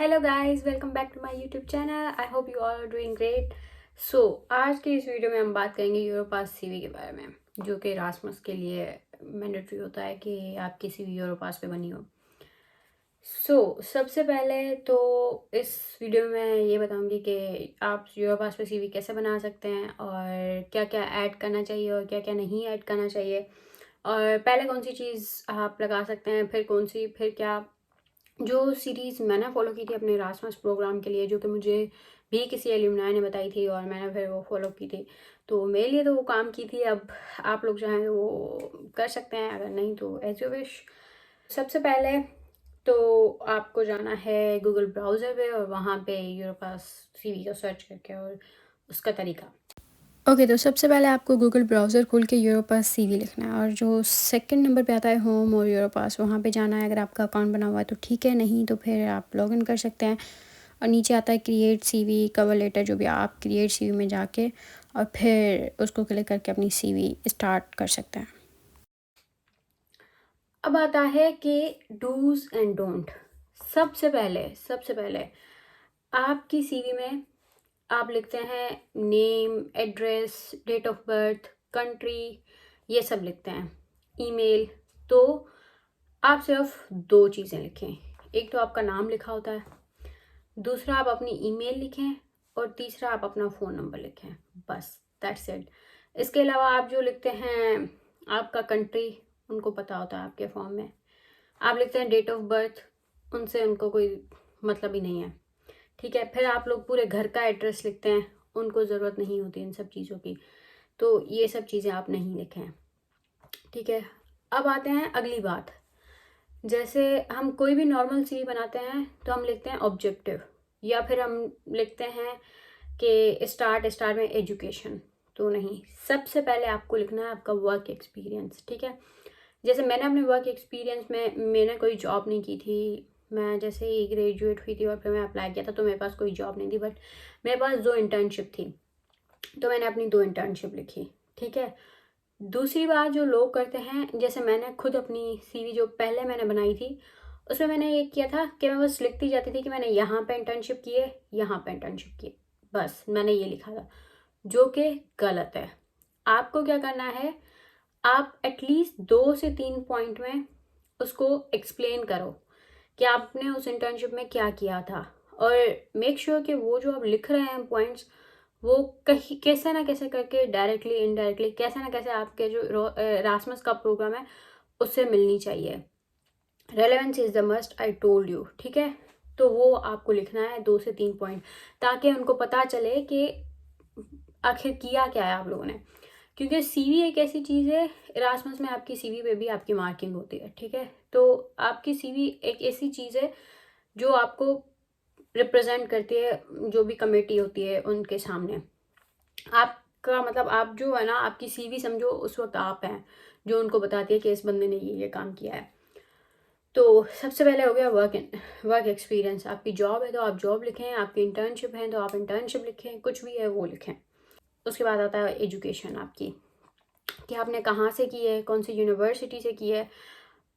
Hello guys, welcome back to my YouTube channel. I hope you all are doing great. So आज की इस video में हम बात करेंगे यूरोपास सीवी के बारे में, जो कि रासमस के लिए मैंडेटरी होता है कि आपकी सीवी यूरोपास पे बनी हो। सबसे पहले तो इस वीडियो में मैं ये बताऊंगी कि आप यूरोपास पे सीवी कैसे बना सकते हैं और क्या क्या ऐड करना चाहिए और क्या क्या नहीं ऐड करना चाहिए, और पहले कौन सी चीज़ आप लगा सकते हैं, फिर क्या। जो सीरीज़ मैंने फॉलो की थी अपने रासमस प्रोग्राम के लिए, जो कि मुझे भी किसी एल्यूमनाई ने बताई थी और मैंने फिर वो फॉलो की थी, तो मेरे लिए तो वो काम की थी। अब आप लोग चाहें तो वो कर सकते हैं, अगर नहीं तो एज यू विश। सबसे पहले तो आपको जाना है गूगल ब्राउज़र पे और वहाँ पे यूरोपास सीवी को सर्च करके और उसका तरीका। ओके तो सबसे पहले आपको गूगल ब्राउज़र खोल के यूरोपास सीवी लिखना है, और जो सेकंड नंबर पे आता है होम और यूरोपास, वहाँ पे जाना है। अगर आपका अकाउंट बना हुआ है तो ठीक है, नहीं तो फिर आप लॉगिन कर सकते हैं। और नीचे आता है क्रिएट सीवी कवर लेटर, जो भी आप क्रिएट सीवी में जाके और फिर उसको क्लिक करके अपनी सीवी स्टार्ट कर सकते हैं। अब आता है कि डूज एंड डोंट। सबसे पहले आपकी सीवी में आप लिखते हैं name, address, date of birth, country, ये सब लिखते हैं, ईमेल। तो आप सिर्फ दो चीज़ें लिखें। एक तो आपका नाम लिखा होता है, दूसरा आप अपनी ईमेल लिखें, और तीसरा आप अपना फ़ोन नंबर लिखें। बस दैट्स इट। इसके अलावा आप जो लिखते हैं आपका कंट्री, उनको पता होता है आपके फॉर्म में। आप लिखते हैं डेट ऑफ बर्थ, उनसे उनको कोई मतलब ही नहीं है। ठीक है, फिर आप लोग पूरे घर का एड्रेस लिखते हैं, उनको ज़रूरत नहीं होती इन सब चीज़ों की, तो ये सब चीज़ें आप नहीं लिखें। ठीक है, अब आते हैं अगली बात। जैसे हम कोई भी नॉर्मल सीवी बनाते हैं तो हम लिखते हैं ऑब्जेक्टिव, या फिर हम लिखते हैं कि स्टार्ट में एजुकेशन। तो नहीं, सबसे पहले आपको लिखना है आपका वर्क एक्सपीरियंस। ठीक है, जैसे मैंने अपने वर्क एक्सपीरियंस में, मैंने कोई जॉब नहीं की थी। मैं जैसे ही ग्रेजुएट हुई थी और फिर मैं अप्लाई किया था, तो मेरे पास कोई जॉब नहीं थी, बट मेरे पास 2 इंटर्नशिप थी, तो मैंने अपनी 2 इंटर्नशिप लिखी। ठीक है, दूसरी बात जो लोग करते हैं, जैसे मैंने खुद अपनी सीवी जो पहले मैंने बनाई थी, उसमें मैंने ये किया था कि मैं बस लिखती जाती थी कि मैंने यहाँ पे इंटर्नशिप की है, यहाँ पे इंटर्नशिप की है, बस मैंने ये लिखा था, जो कि गलत है। आपको क्या करना है, आप एटलीस्ट 2 से 3 पॉइंट में उसको एक्सप्लेन करो कि आपने उस इंटर्नशिप में क्या किया था, और मेक श्योर कि वो जो आप लिख रहे हैं पॉइंट्स, वो कहीं कैसे ना कैसे करके, डायरेक्टली इनडायरेक्टली, कैसे ना कैसे आपके जो रासमस का प्रोग्राम है उससे मिलनी चाहिए। Relevance is the must, I told you. ठीक है, तो वो आपको लिखना है 2 से 3 पॉइंट, ताकि उनको पता चले कि आखिर किया क्या है आप लोगों ने। क्योंकि सीवी एक ऐसी चीज़ है, इरास्मस में आपकी सीवी पे भी आपकी मार्किंग होती है। ठीक है, तो आपकी सीवी एक ऐसी चीज़ है जो आपको रिप्रेजेंट करती है, जो भी कमेटी होती है उनके सामने। आपका मतलब, आप जो है ना, आपकी सीवी समझो उस वक्त आप हैं जो उनको बताती है कि इस बंदे ने ये काम किया है। तो सबसे पहले हो गया वर्क एक्सपीरियंस। आपकी जॉब है तो आप जॉब लिखें, आपकी इंटर्नशिप है तो आप इंटर्नशिप लिखें, कुछ भी है वो लिखें। उसके बाद आता है एजुकेशन आपकी, कि आपने कहाँ से की है, कौन सी यूनिवर्सिटी से की है।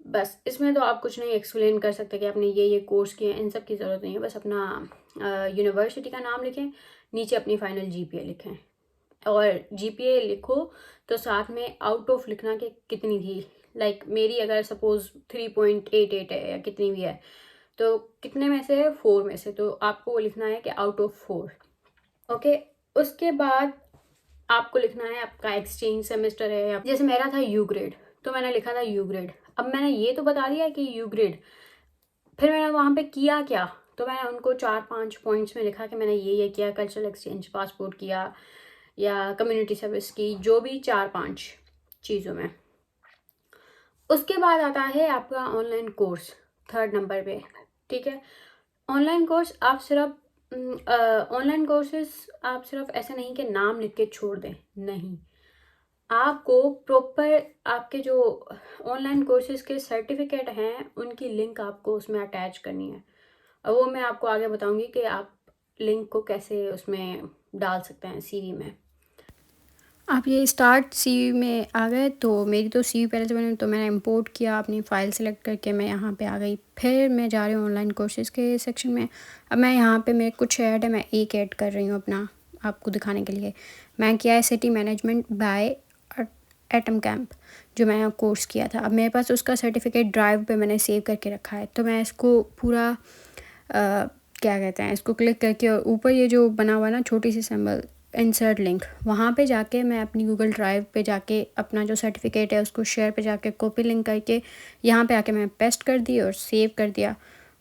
बस इसमें तो आप कुछ नहीं एक्सप्लेन कर सकते कि आपने ये कोर्स किए हैं, इन सब की ज़रूरत नहीं है। बस अपना यूनिवर्सिटी का नाम लिखें, नीचे अपनी फाइनल जीपीए लिखें, और जीपीए लिखो तो साथ में आउट ऑफ लिखना कि कितनी थी। लाइक मेरी अगर सपोज 3.88 है या कितनी भी है, तो कितने में से है, 4 में से, तो आपको वो लिखना है कि आउट ऑफ 4। ओके, उसके बाद आपको लिखना है आपका एक्सचेंज सेमेस्टर है, या जैसे मेरा था यू ग्रेड, तो मैंने लिखा था यू ग्रेड। अब मैंने ये तो बता दिया कि यू ग्रेड, फिर मैंने वहाँ पे किया क्या, तो मैंने उनको 4-5 पॉइंट्स में लिखा कि मैंने ये किया, कल्चरल एक्सचेंज, पासपोर्ट किया, या कम्युनिटी सर्विस की, जो भी 4-5 चीज़ों में। उसके बाद आता है आपका ऑनलाइन कोर्स, थर्ड नंबर पे। ठीक है, ऑनलाइन कोर्स आप सिर्फ ऑनलाइन कोर्सेज आप सिर्फ ऐसे नहीं कि नाम लिख के छोड़ दें, नहीं, आपको प्रॉपर आपके जो ऑनलाइन कोर्सेज के सर्टिफिकेट हैं उनकी लिंक आपको उसमें अटैच करनी है। और वो मैं आपको आगे बताऊंगी कि आप लिंक को कैसे उसमें डाल सकते हैं सीवी में। आप ये स्टार्ट सीवी में आ गए, तो मेरी तो सीवी पहले से बनी, तो मैंने इंपोर्ट किया अपनी फ़ाइल सेलेक्ट करके, मैं यहाँ पे आ गई। फिर मैं जा रही हूँ ऑनलाइन कोर्सेज़ के सेक्शन में। अब मैं यहाँ पे मेरे कुछ ऐड है, मैं एक ऐड कर रही हूँ अपना आपको दिखाने के लिए। मैं किया है city management by atom camp, जो मैं कोर्स किया था। अब मेरे पास उसका सर्टिफिकेट ड्राइव पे मैंने सेव करके रखा है, तो मैं इसको पूरा क्या कहते हैं, इसको क्लिक करके और ऊपर ये जो बना हुआ है ना छोटी सी सिंबल इंसर्ट लिंक, वहाँ पे जाके मैं अपनी गूगल ड्राइव पे जाके अपना जो सर्टिफिकेट है उसको शेयर पे जाके कॉपी लिंक करके यहाँ पे आके मैं पेस्ट कर दी और सेव कर दिया,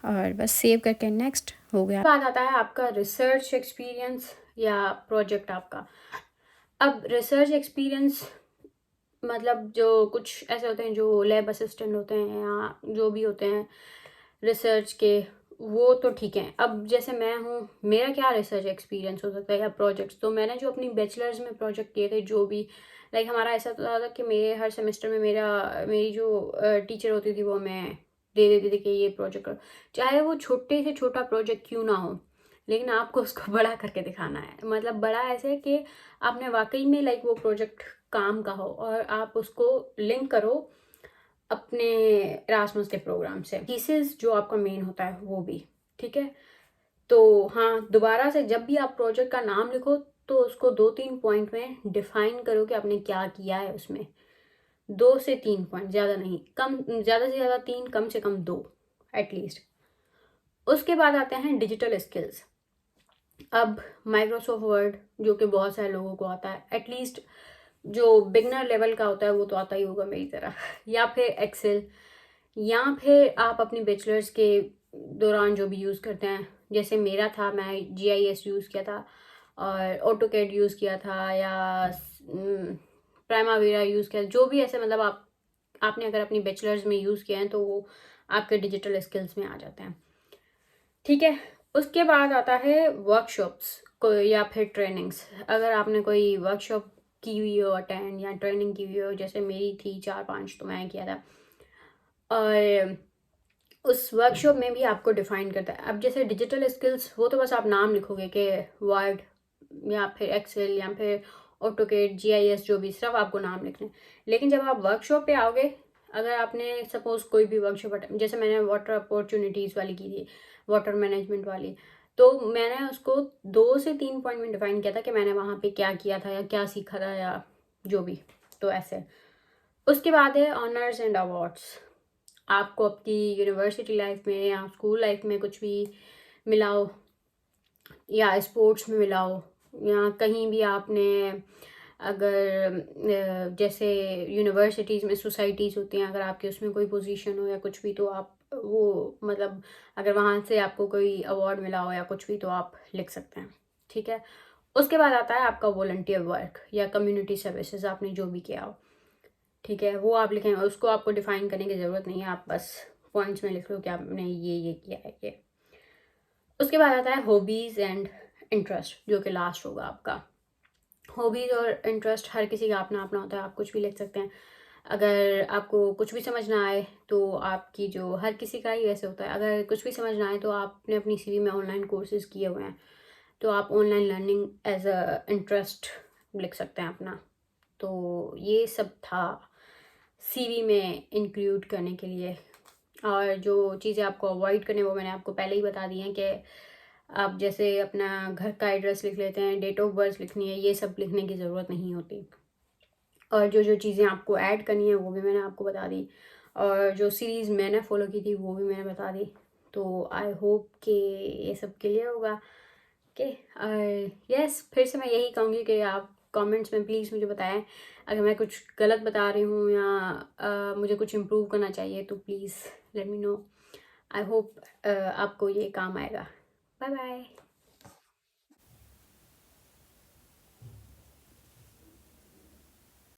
और बस सेव करके नेक्स्ट हो गया। बात आता है आपका रिसर्च एक्सपीरियंस या प्रोजेक्ट आपका। अब रिसर्च एक्सपीरियंस मतलब जो कुछ ऐसे होते हैं जो लैब असिस्टेंट होते हैं या जो भी होते हैं रिसर्च के, वो तो ठीक है। अब जैसे मैं हूँ, मेरा क्या रिसर्च एक्सपीरियंस हो सकता है या प्रोजेक्ट्स, तो मैंने जो अपनी बैचलर्स में प्रोजेक्ट किए थे, जो भी लाइक हमारा ऐसा होता था कि मेरे हर सेमेस्टर में मेरी जो टीचर होती थी वो मैं दे देती थी कि ये प्रोजेक्ट करो, चाहे वो छोटे से छोटा प्रोजेक्ट क्यों ना हो, लेकिन आपको उसको बड़ा करके दिखाना है। मतलब बड़ा ऐसे कि आपने वाकई में लाइक वो प्रोजेक्ट काम का हो और आप उसको लिंक करो अपने एरास्मस के प्रोग्राम से, थीसिस जो आपका मेन होता है वो भी, ठीक है। तो हाँ, दोबारा से जब भी आप प्रोजेक्ट का नाम लिखो तो उसको 2-3 पॉइंट में डिफाइन करो कि आपने क्या किया है उसमें। 2 से 3 पॉइंट, ज़्यादा नहीं, कम, ज़्यादा से ज़्यादा 3, कम से कम 2 एटलीस्ट। उसके बाद आते हैं डिजिटल स्किल्स। अब माइक्रोसॉफ्ट वर्ड जो कि बहुत सारे लोगों को आता है, एटलीस्ट जो बिगनर लेवल का होता है वो तो आता ही होगा मेरी तरह, या फिर एक्सेल, या फिर आप अपनी बैचलर्स के दौरान जो भी यूज़ करते हैं, जैसे मेरा था, मैं GIS यूज़ किया था और ऑटोकैड यूज़ किया था, या प्राइमावेरा यूज़ किया, जो भी ऐसे मतलब आपने अगर अपनी बैचलर्स में यूज़ किया है तो वो आपके डिजिटल स्किल्स में आ जाते हैं, ठीक है। उसके बाद आता है वर्कशॉप्स को या फिर ट्रेनिंग्स। अगर आपने कोई वर्कशॉप की हुई हो अटेंड या ट्रेनिंग की हुई हो, जैसे मेरी थी 4-5 तो मैं किया था, और उस वर्कशॉप में भी आपको डिफाइन करता है। अब जैसे डिजिटल स्किल्स, वो तो बस आप नाम लिखोगे कि वर्ड या फिर एक्सेल या फिर ऑटोकेड, GIS, जो भी, सिर्फ आपको नाम लिखना है। लेकिन जब आप वर्कशॉप पे आओगे, अगर आपने सपोज कोई भी वर्कशॉप, जैसे मैंने वाटर अपॉर्चुनिटीज़ वाली की थी, वाटर मैनेजमेंट वाली, तो मैंने उसको 2 से 3 पॉइंट में डिफाइन किया था कि मैंने वहाँ पे क्या किया था या क्या सीखा था या जो भी, तो ऐसे। उसके बाद है ऑनर्स एंड अवार्ड्स। आपको अपनी यूनिवर्सिटी लाइफ में या स्कूल लाइफ में कुछ भी मिला हो, या स्पोर्ट्स में मिला हो, या कहीं भी आपने अगर जैसे यूनिवर्सिटीज़ में सोसाइटीज़ होती हैं, अगर आपके उसमें कोई पोजीशन हो या कुछ भी, तो आप वो मतलब अगर वहाँ से आपको कोई अवार्ड मिला हो या कुछ भी, तो आप लिख सकते हैं, ठीक है। उसके बाद आता है आपका वॉलंटियर वर्क या कम्युनिटी सर्विसेज, आपने जो भी किया हो, ठीक है, वो आप लिखें। उसको आपको डिफाइन करने की ज़रूरत नहीं है, आप बस पॉइंट्स में लिख लो कि आपने ये किया है ये। उसके बाद आता है हॉबीज़ एंड इंटरेस्ट, जो कि लास्ट होगा आपका। हॉबीज़ और इंटरेस्ट हर किसी का अपना अपना होता है, आप कुछ भी लिख सकते हैं। अगर आपको कुछ भी समझ ना आए तो आपकी जो, हर किसी का ही वैसे होता है, अगर कुछ भी समझ ना आए तो आपने अपनी CV में ऑनलाइन कोर्सेज़ किए हुए हैं, तो आप online learning as a interest लिख सकते हैं अपना। तो ये सब था CV में इंक्लूड करने के लिए। और जो चीज़ें आपको अवॉइड करने, वो मैंने आपको पहले ही बता दी हैं कि आप जैसे अपना घर का एड्रेस लिख लेते हैं, डेट ऑफ बर्थ लिखनी है, ये सब लिखने की ज़रूरत नहीं होती। और जो जो चीज़ें आपको ऐड करनी है वो भी मैंने आपको बता दी, और जो सीरीज़ मैंने फॉलो की थी वो भी मैंने बता दी। तो आई होप कि ये सब क्लियर होगा कि यस। फिर से मैं यही कहूँगी कि आप कमेंट्स में प्लीज़ मुझे बताएं अगर मैं कुछ गलत बता रही हूँ या मुझे कुछ इम्प्रूव करना चाहिए, तो please let me know. I hope आपको ये काम आएगा। Bye bye.